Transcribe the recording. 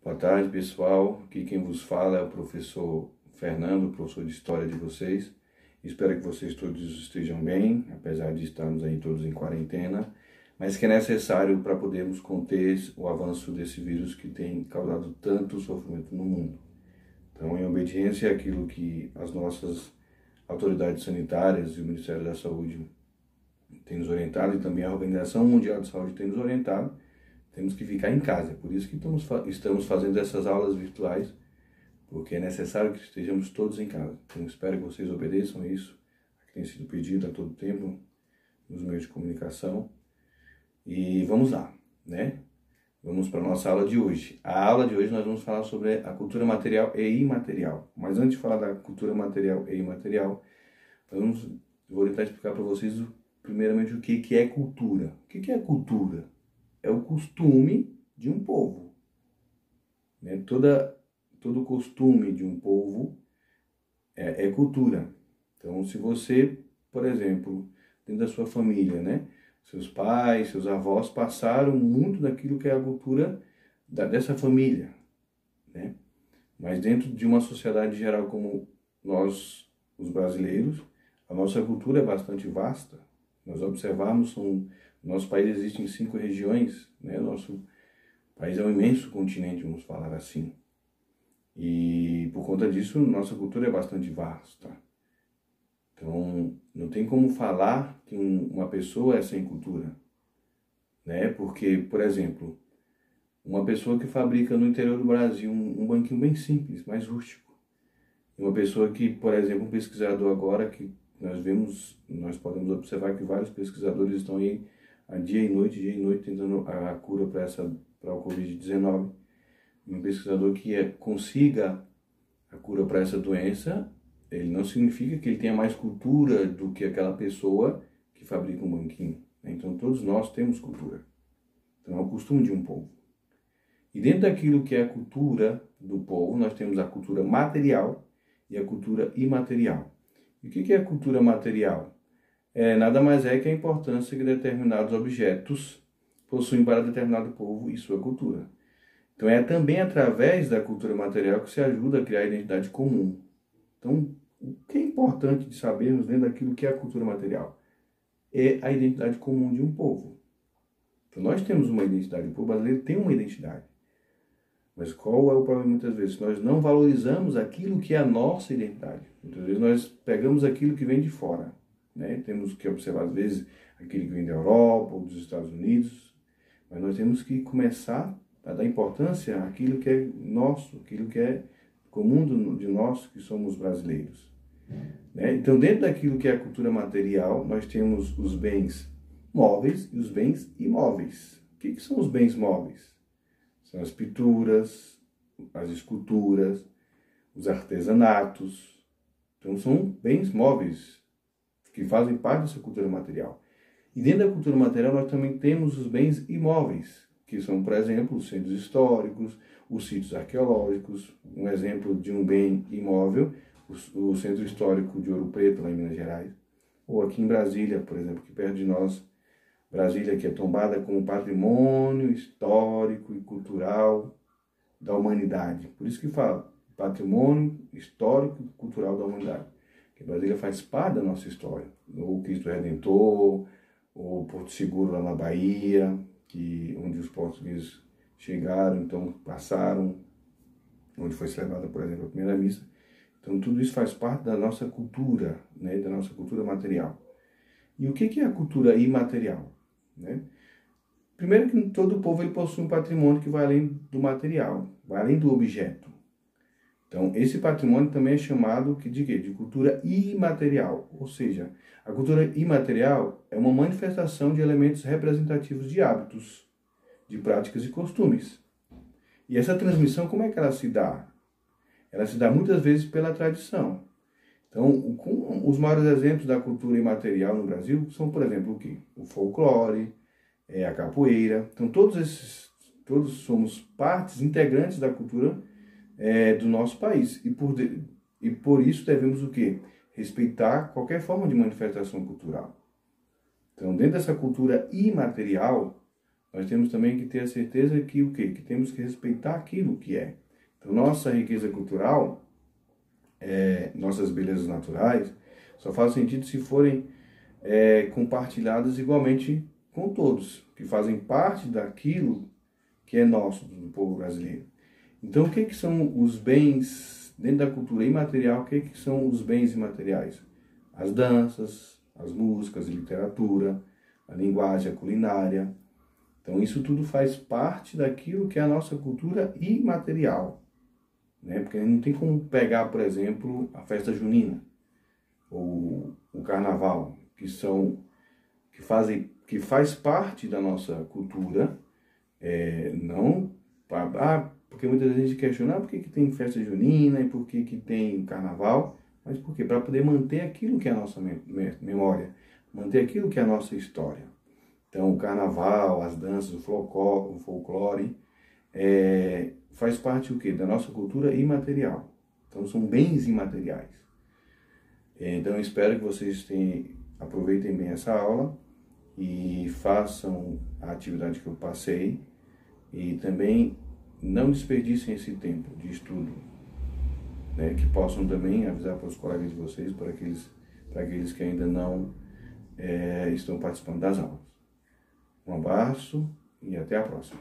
Boa tarde, pessoal. Aqui quem vos fala é o professor Fernando, professor de História de vocês. Espero que vocês todos estejam bem, apesar de estarmos aí todos em quarentena, mas que é necessário para podermos conter o avanço desse vírus que tem causado tanto sofrimento no mundo. Então, em obediência àquilo que as nossas autoridades sanitárias e o Ministério da Saúde têm nos orientado, e também a Organização Mundial de Saúde tem nos orientado, temos que ficar em casa. É por isso que estamos fazendo essas aulas virtuais, porque é necessário que estejamos todos em casa. Então, espero que vocês obedeçam isso, que tem sido pedido a todo tempo nos meios de comunicação. E vamos lá, né? Vamos para a nossa aula de hoje. A aula de hoje nós vamos falar sobre a cultura material e imaterial. Mas antes de falar da cultura material e imaterial, vou tentar explicar para vocês primeiramente o que é cultura. O que é cultura? É o costume de um povo. Né? Todo costume de um povo é cultura. Então, se você, por exemplo, dentro da sua família, né? Seus pais, seus avós passaram muito daquilo que é a cultura dessa família, né? Mas dentro de uma sociedade geral como nós, os brasileiros, a nossa cultura é bastante vasta. Nós observamos, no nosso país existem 5 regiões, né? Nosso país é um imenso continente, vamos falar assim. E por conta disso, nossa cultura é bastante vasta. Então, não tem como falar que uma pessoa é sem cultura, né? Porque, por exemplo, uma pessoa que fabrica no interior do Brasil um banquinho bem simples, mais rústico. Uma pessoa que, por exemplo, um pesquisador agora, que nós podemos observar que vários pesquisadores estão aí dia e noite, tentando a cura para o Covid-19. Um pesquisador que consiga a cura para essa doença, ele não significa que ele tenha mais cultura do que aquela pessoa que fabrica um banquinho. Então, todos nós temos cultura. Então, é o costume de um povo. E dentro daquilo que é a cultura do povo, nós temos a cultura material e a cultura imaterial. E o que é a cultura material? Nada mais é que a importância que determinados objetos possuem para determinado povo e sua cultura. Então, é também através da cultura material que se ajuda a criar a identidade comum. Então, o que é importante de sabermos dentro daquilo que é a cultura material? É a identidade comum de um povo. Então, nós temos uma identidade, o povo brasileiro tem uma identidade. Mas qual é o problema muitas vezes? Nós não valorizamos aquilo que é a nossa identidade. Muitas vezes nós pegamos aquilo que vem de fora, né? Temos que observar, às vezes, aquilo que vem da Europa ou dos Estados Unidos, mas nós temos que começar a dar importância àquilo que é nosso, aquilo que é comum de nós que somos brasileiros. Né? Então, dentro daquilo que é a cultura material, nós temos os bens móveis e os bens imóveis. O que são os bens móveis? São as pinturas, as esculturas, os artesanatos. Então, são bens móveis que fazem parte dessa cultura material. E dentro da cultura material, nós também temos os bens imóveis, que são, por exemplo, os centros históricos, os sítios arqueológicos. Um exemplo de um bem imóvel, o Centro Histórico de Ouro Preto, lá em Minas Gerais. Ou aqui em Brasília, por exemplo, que perto de nós, Brasília, que é tombada como patrimônio histórico e cultural da humanidade. Por isso que fala patrimônio histórico e cultural da humanidade. Porque Brasília faz parte da nossa história. O Cristo Redentor, o Porto Seguro lá na Bahia, onde os portugueses chegaram, então passaram, onde foi celebrada, por exemplo, a primeira missa. Então, tudo isso faz parte da nossa cultura, né, da nossa cultura material. E o que é a cultura imaterial? Né? Primeiro que todo povo ele possui um patrimônio que vai além do material, vai além do objeto. Então, esse patrimônio também é chamado de quê? De cultura imaterial. Ou seja, a cultura imaterial é uma manifestação de elementos representativos de hábitos, de práticas e costumes. E essa transmissão, como é que ela se dá? Ela se dá muitas vezes pela tradição. Então, os maiores exemplos da cultura imaterial no Brasil são, por exemplo, o quê? O folclore, a capoeira. Então, todos somos partes integrantes da cultura do nosso país. E por isso devemos o quê? Respeitar qualquer forma de manifestação cultural. Então, dentro dessa cultura imaterial, nós temos também que ter a certeza que o quê? Que temos que respeitar aquilo que é. Então, nossa riqueza cultural, nossas belezas naturais, só faz sentido se forem compartilhadas igualmente com todos, que fazem parte daquilo que é nosso, do povo brasileiro. Então, o que são os bens, dentro da cultura imaterial, o que são os bens imateriais? As danças, as músicas, a literatura, a linguagem, a culinária. Então, isso tudo faz parte daquilo que é a nossa cultura imaterial, né? Porque não tem como pegar, por exemplo, a festa junina, ou o carnaval, que faz parte da nossa cultura, não porque muitas vezes a gente questiona por que tem festa junina e por que tem carnaval, mas por quê? Para poder manter aquilo que é a nossa memória, manter aquilo que é a nossa história. Então, o carnaval, as danças, o folclore, faz parte o quê? Da nossa cultura imaterial. Então, são bens imateriais. Então, eu espero que vocês aproveitem bem essa aula e façam a atividade que eu passei e também não desperdicem esse tempo de estudo, né? Que possam também avisar para os colegas de vocês, para aqueles que ainda não estão participando das aulas. Um abraço e até a próxima.